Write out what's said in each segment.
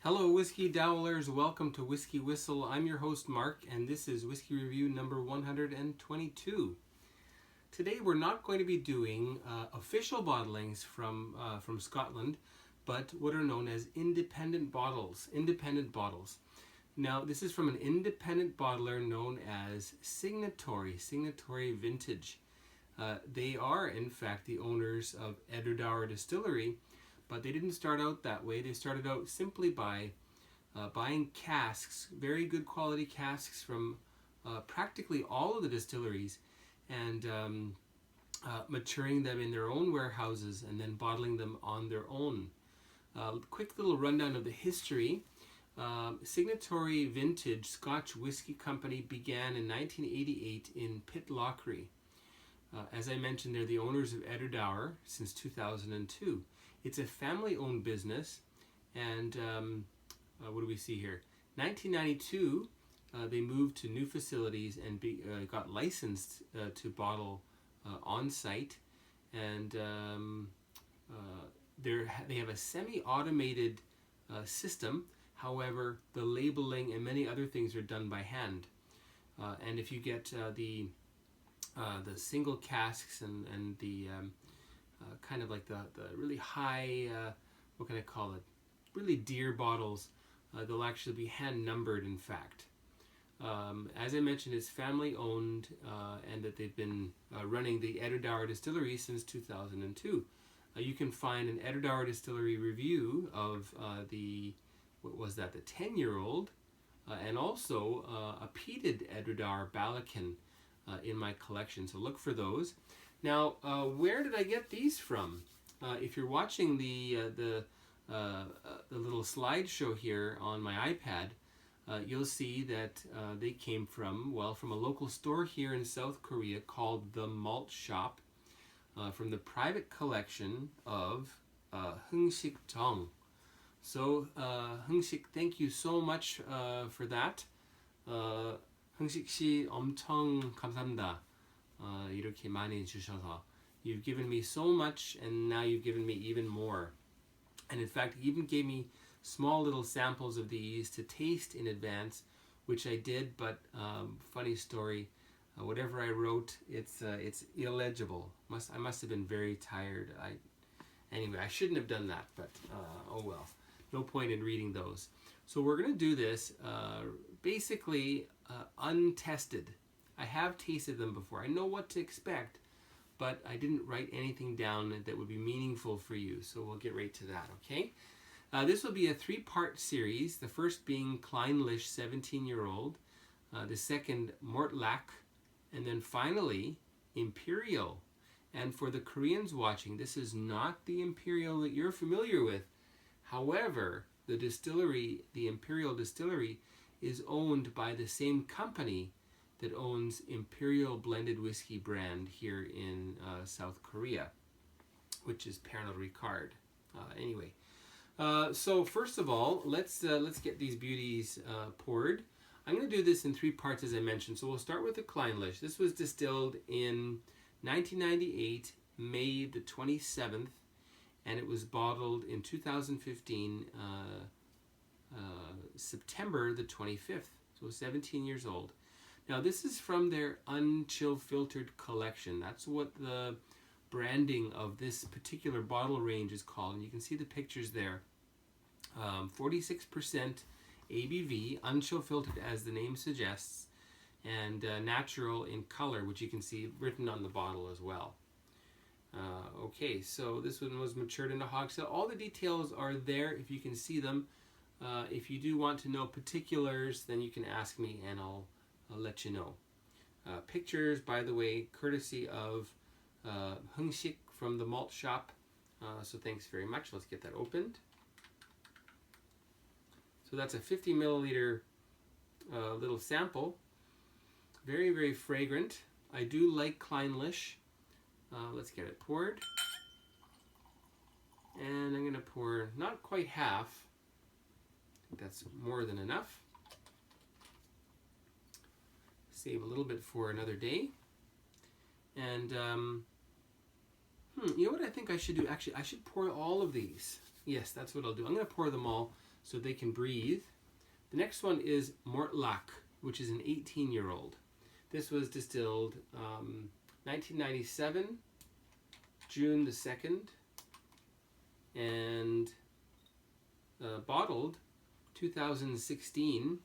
Hello Whiskey Dowlers, welcome to Whiskey Whistle. I'm your host Mark and this is Whiskey Review number 122. Today we're not going to be doing official bottlings from Scotland, but what are known as independent bottles. Now this is from an independent bottler known as Signatory Vintage. They are in fact the owners of Edderdour Distillery, but they didn't start out that way. They started out simply by buying casks, very good quality casks from practically all of the distilleries, and maturing them in their own warehouses and then bottling them on their own. Quick little rundown of the history. Signatory Vintage Scotch Whisky Company began in 1988 in Pitlochry. As I mentioned, they're the owners of Edderdour since 2002. It's a family-owned business, and what do we see here? 1992, they moved to new facilities and got licensed to bottle on-site, and they have a semi-automated system. However, the labeling and many other things are done by hand. And if you get the single casks and the kind of like the really high, what can I call it, really dear bottles, they'll actually be hand numbered in fact. As I mentioned, it's family owned, and that they've been running the Edderdour Distillery since 2002. You can find an Edderdour Distillery review of the 10-year-old, and also a peated Edderdour Balakin in my collection, so look for those. Now, where did I get these from? If you're watching the little slideshow here on my iPad, you'll see that they came from a local store here in South Korea called the Malt Shop, from the private collection of Heung-sik Jung. So, Heung-sik, thank you so much for that. Heung-sik 씨 엄청 감사합니다. 이렇게 많이 주셔서. You've given me so much, and now you've given me even more. And in fact, he even gave me small little samples of these to taste in advance, which I did, but funny story, whatever I wrote, it's illegible. I must have been very tired. Anyway, I shouldn't have done that, but oh well. No point in reading those. So we're going to do this basically untested. I have tasted them before. I know what to expect, but I didn't write anything down that would be meaningful for you. So we'll get right to that, okay? This will be a 3-part series. The first being Clynelish 17-year-old, the second Mortlach, and then finally Imperial. And for the Koreans watching, this is not the Imperial that you're familiar with. However, the distillery, the Imperial Distillery, is owned by the same company that owns Imperial Blended Whiskey brand here in South Korea, which is Pernod Ricard. Anyway, so first of all, let's get these beauties poured. I'm going to do this in 3 parts, as I mentioned. So we'll start with the Clynelish. This was distilled in 1998, May the 27th, and it was bottled in 2015, September the 25th. So 17 years old. Now this is from their Un-Chillfiltered Collection. That's what the branding of this particular bottle range is called. And you can see the pictures there. 46% ABV, unchill-filtered as the name suggests, and natural in color, which you can see written on the bottle as well. Okay, so this one was matured in a hogshead. All the details are there if you can see them. If you do want to know particulars, then you can ask me and I'll let you know. Pictures, by the way, courtesy of Heung-sik from the Malt Shop. So thanks very much. Let's get that opened. So that's a 50 milliliter little sample. Very, very fragrant. I do like Clynelish. Let's get it poured. And I'm going to pour not quite half. I think that's more than enough. Save a little bit for another day. And you know what I think I should do? Actually, I should pour all of these. Yes, that's what I'll do. I'm going to pour them all so they can breathe. The next one is Mort Lac, which is an 18-year-old. This was distilled 1997, June the 2nd, and bottled 2016,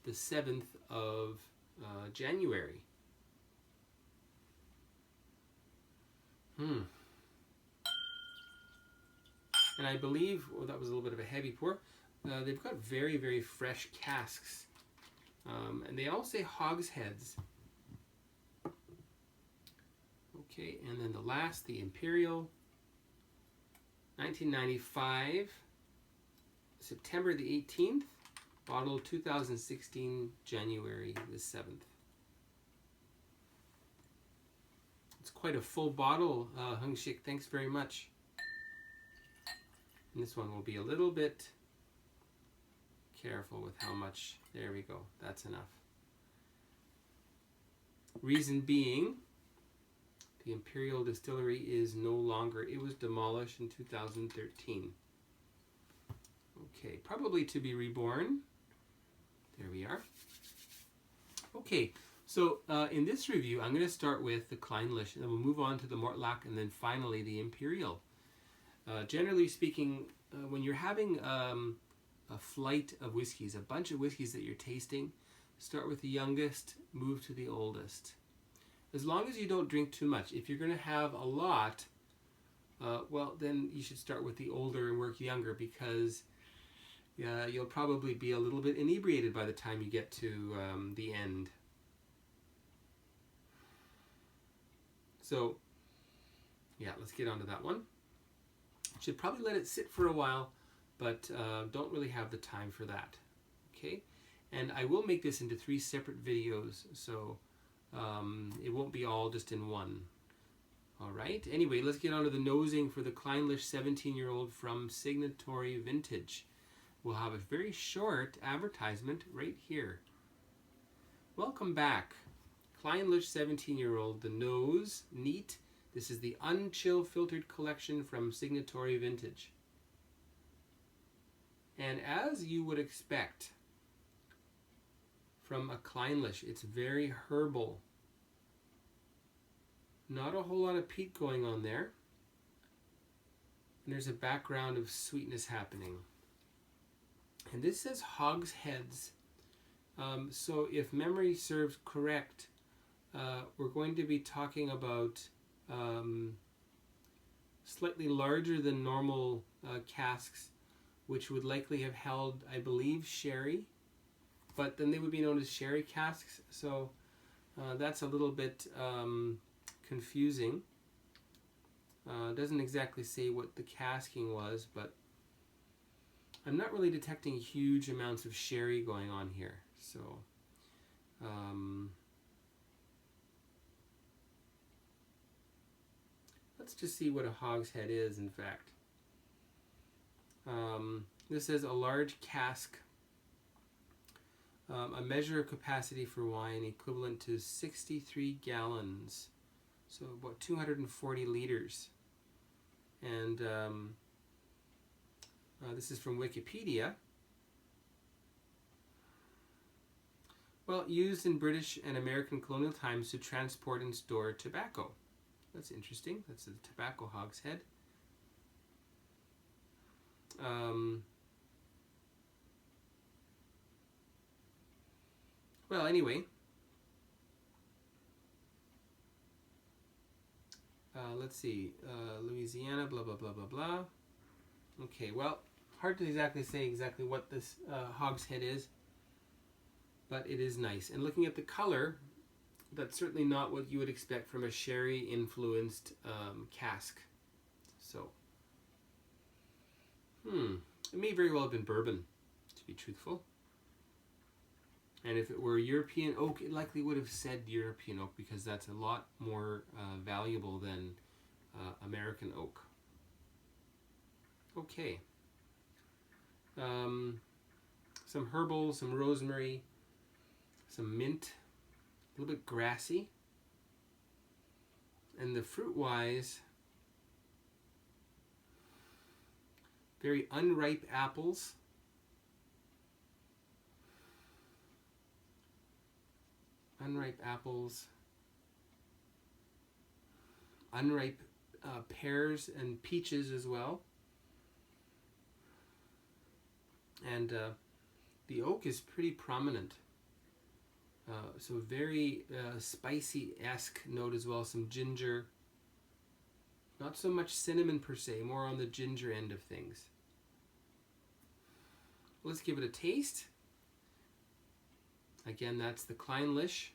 the 7th of January. And I believe, well, that was a little bit of a heavy pour. They've got very, very fresh casks. And they all say hogsheads. Okay, and then the last, the Imperial, 1995, September the 18th, bottle 2016, January the 7th. It's quite a full bottle, Hung Shik, thanks very much. And this one will be a little bit careful with how much. There we go, that's enough. Reason being, the Imperial Distillery is no longer, it was demolished in 2013. Okay, probably to be reborn. There we are. Okay, so in this review, I'm going to start with the Clynelish, and then we'll move on to the Mort Lac, and then finally the Imperial. Generally speaking, when you're having a flight of whiskeys, a bunch of whiskeys that you're tasting, start with the youngest, move to the oldest. As long as you don't drink too much. If you're going to have a lot, well, then you should start with the older and work younger, because you'll probably be a little bit inebriated by the time you get to the end. So, yeah, let's get on to that one. Should probably let it sit for a while, but don't really have the time for that. Okay, and I will make this into 3 separate videos, so it won't be all just in one. All right, anyway, let's get on to the nosing for the Clynelish 17-year-old from Signatory Vintage. We'll have a very short advertisement right here. Welcome back. Clynelish 17-year-old, the nose, neat. This is the Un-Chillfiltered Collection from Signatory Vintage. And as you would expect from a Clynelish, it's very herbal. Not a whole lot of peat going on there. And there's a background of sweetness happening. And this says hogsheads. So if memory serves correct, we're going to be talking about slightly larger than normal casks, which would likely have held, I believe, sherry, but then they would be known as sherry casks, so that's a little bit confusing. Doesn't exactly say what the casking was, but I'm not really detecting huge amounts of sherry going on here, so let's just see what a hogshead is, in fact. This is a large cask, a measure of capacity for wine equivalent to 63 gallons, so about 240 liters. And this is from Wikipedia. Well, used in British and American colonial times to transport and store tobacco. That's interesting. That's a tobacco hogshead. Well, anyway, let's see, Louisiana, blah, blah, blah, blah, blah. Okay, well, hard to exactly say exactly what this hogshead is, but it is nice. And looking at the color, that's certainly not what you would expect from a sherry-influenced cask. So, it may very well have been bourbon, to be truthful. And if it were European oak, it likely would have said European oak, because that's a lot more valuable than American oak. Okay. Some herbal, some rosemary, some mint, a little bit grassy. And the fruit-wise, very unripe apples. Unripe apples. Unripe pears and peaches as well. And the oak is pretty prominent. So very spicy-esque note as well, some ginger. Not so much cinnamon per se, more on the ginger end of things. Let's give it a taste. Again, that's the Clynelish.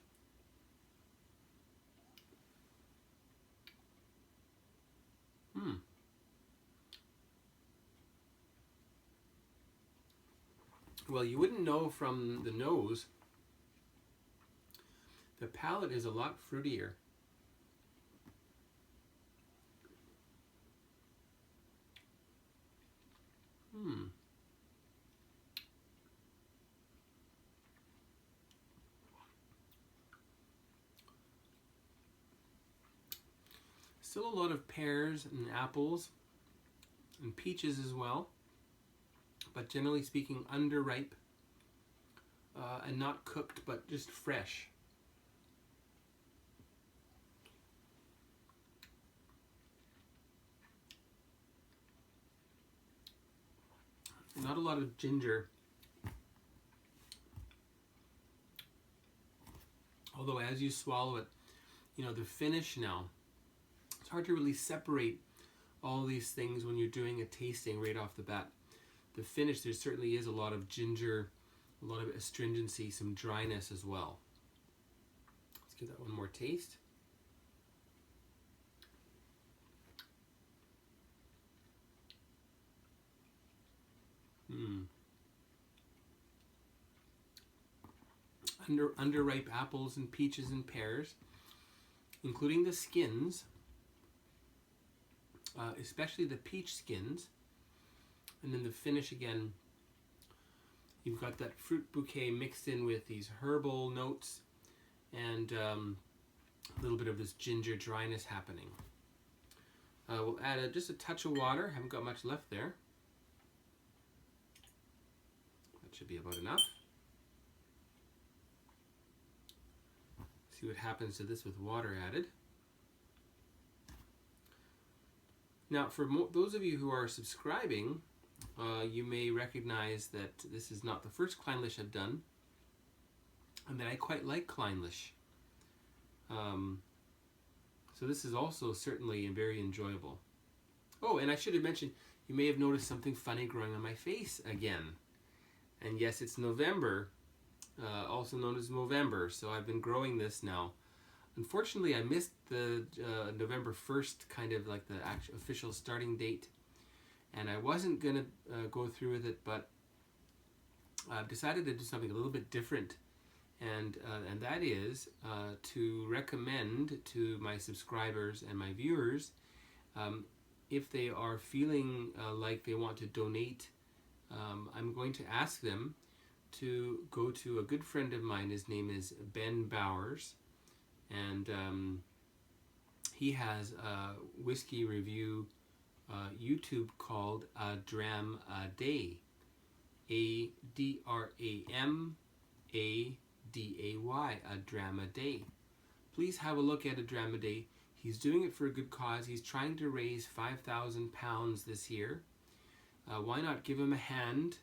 Well, you wouldn't know from the nose. The palate is a lot fruitier. Still a lot of pears and apples and peaches as well, but generally speaking underripe and not cooked, but just fresh. Not a lot of ginger, although as you swallow it, you know, the finish now, it's hard to really separate all these things when you're doing a tasting right off the bat. The finish, there certainly is a lot of ginger, a lot of astringency, some dryness as well. Let's give that one more taste. Underripe apples and peaches and pears, including the skins, especially the peach skins. And then the finish again, you've got that fruit bouquet mixed in with these herbal notes and a little bit of this ginger dryness happening. We'll add just a touch of water. Haven't got much left there. That should be about enough. See what happens to this with water added. Now, for those of you who are subscribing, you may recognize that this is not the first Clynelish I've done, and that I quite like Clynelish. So this is also certainly very enjoyable. Oh, and I should have mentioned, you may have noticed something funny growing on my face again. And yes, it's November, also known as Movember, so I've been growing this now. Unfortunately, I missed the November 1st, kind of like the actual official starting date, and I wasn't going to go through with it, but I've decided to do something a little bit different, and that is to recommend to my subscribers and my viewers, if they are feeling like they want to donate, I'm going to ask them to go to a good friend of mine. His name is Ben Bowers, and he has a whiskey review YouTube called A Dram a Day, A-D-R-A-M-A-D-A-Y, A Dram a Day. Please have a look at A Dram a Day. He's doing it for a good cause. He's trying to raise £5,000 this year. Why not give him a hand?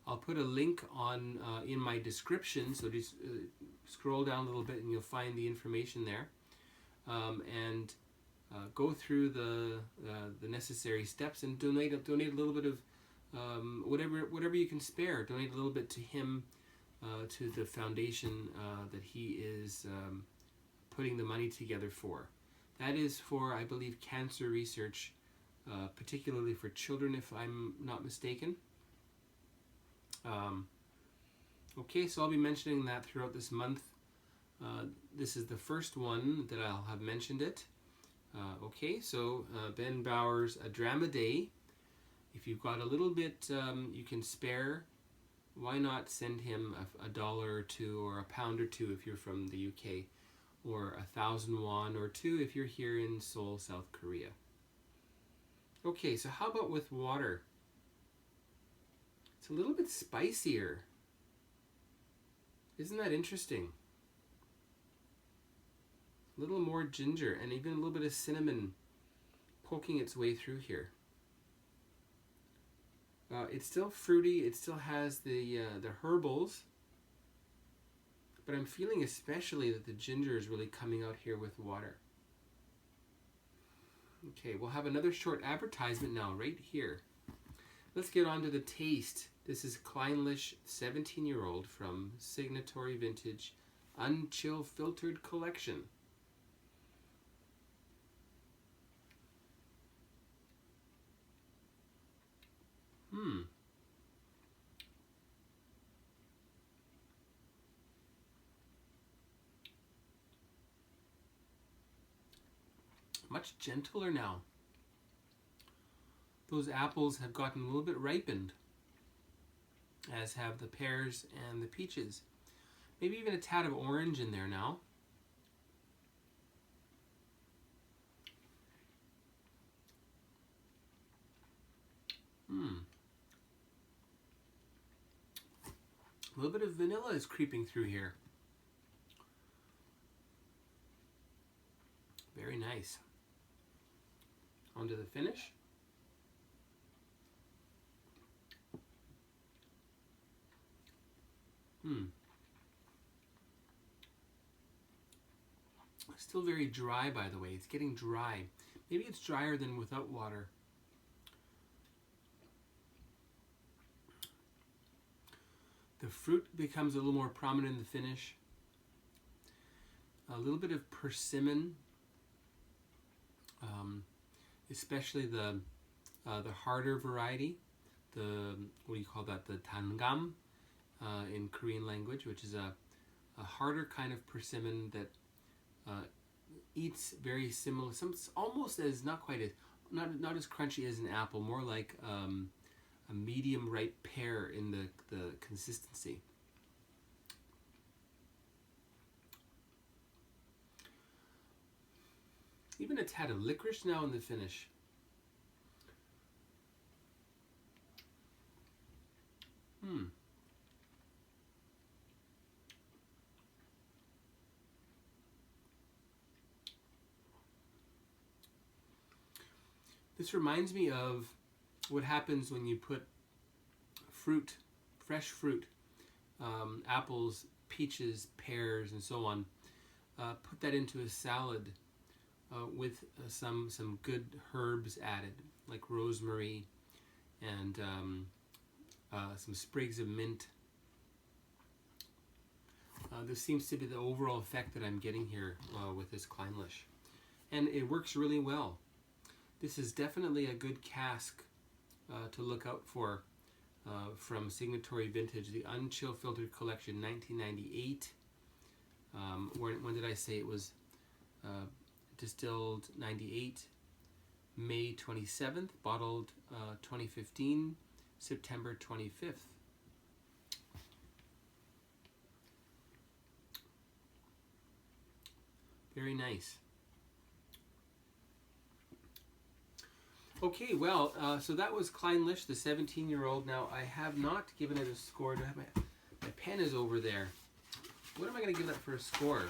I'll put a link on in my description, so just scroll down a little bit and you'll find the information there. And go through the necessary steps and donate a little bit of whatever you can spare. Donate a little bit to him, to the foundation that he is putting the money together for. That is for, I believe, cancer research, particularly for children, if I'm not mistaken. Okay, so I'll be mentioning that throughout this month. This is the first one that I'll have mentioned it. Okay, so Ben Bowers, A Dram a Day. If you've got a little bit you can spare, why not send him a dollar or two, or a pound or two if you're from the UK, or 1,000 won or two if you're here in Seoul, South Korea. Okay, so how about with water? It's a little bit spicier. Isn't that interesting? A little more ginger and even a little bit of cinnamon poking its way through here. It's still fruity. It still has the herbals, but I'm feeling especially that the ginger is really coming out here with water. Okay, we'll have another short advertisement now right here. Let's get on to the taste. This is Clynelish 17-year-old from Signatory Vintage Un-Chillfiltered Collection. Much gentler now. Those apples have gotten a little bit ripened, as have the pears and the peaches. Maybe even a tad of orange in there now. A little bit of vanilla is creeping through here. Very nice. On to the finish. Still very dry, by the way. It's getting dry. Maybe it's drier than without water. The fruit becomes a little more prominent in the finish. A little bit of persimmon, especially the harder variety. The, what do you call that? The tangam in Korean language, which is a harder kind of persimmon that eats very similar, almost as not as crunchy as an apple, more like a medium ripe pear in the consistency. Even a tad of licorice now in the finish. This reminds me of what happens when you put fruit, fresh fruit, apples, peaches, pears, and so on, put that into a salad with some good herbs added, like rosemary and some sprigs of mint. This seems to be the overall effect that I'm getting here with this Clynelish. And it works really well. This is definitely a good cask to look out for from Signatory Vintage, the Un-Chillfiltered Collection, 1998. When did I say it was distilled? 98, May 27th, bottled 2015, September 25th. Very nice. Okay, well, so that was Clynelish, the 17-year-old. Now, I have not given it a score. My pen is over there. What am I going to give that for a score?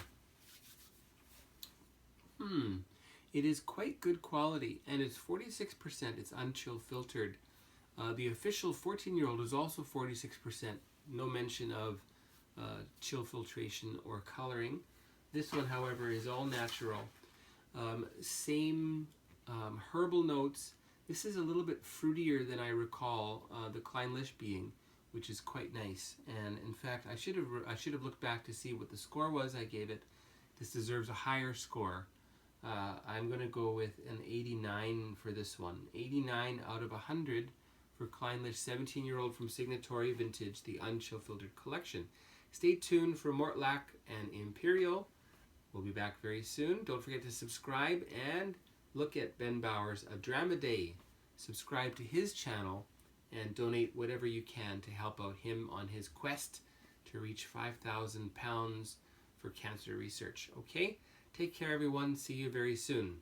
It is quite good quality, and it's 46%. It's un-chill filtered. The official 14-year-old is also 46%. No mention of chill filtration or coloring. This one, however, is all natural. Same herbal notes. This is a little bit fruitier than I recall the Clynelish being, which is quite nice. And in fact, I should have looked back to see what the score was I gave it. This deserves a higher score. I'm going to go with an 89 for this one. 89 out of 100 for Clynelish 17-year-old from Signatory Vintage, the Un-Chillfiltered Collection. Stay tuned for Mortlach and Imperial. We'll be back very soon. Don't forget to subscribe and look at Ben Bauer's A Dram a Day. Subscribe to his channel and donate whatever you can to help out him on his quest to reach £5,000 for cancer research. Okay? Take care, everyone. See you very soon.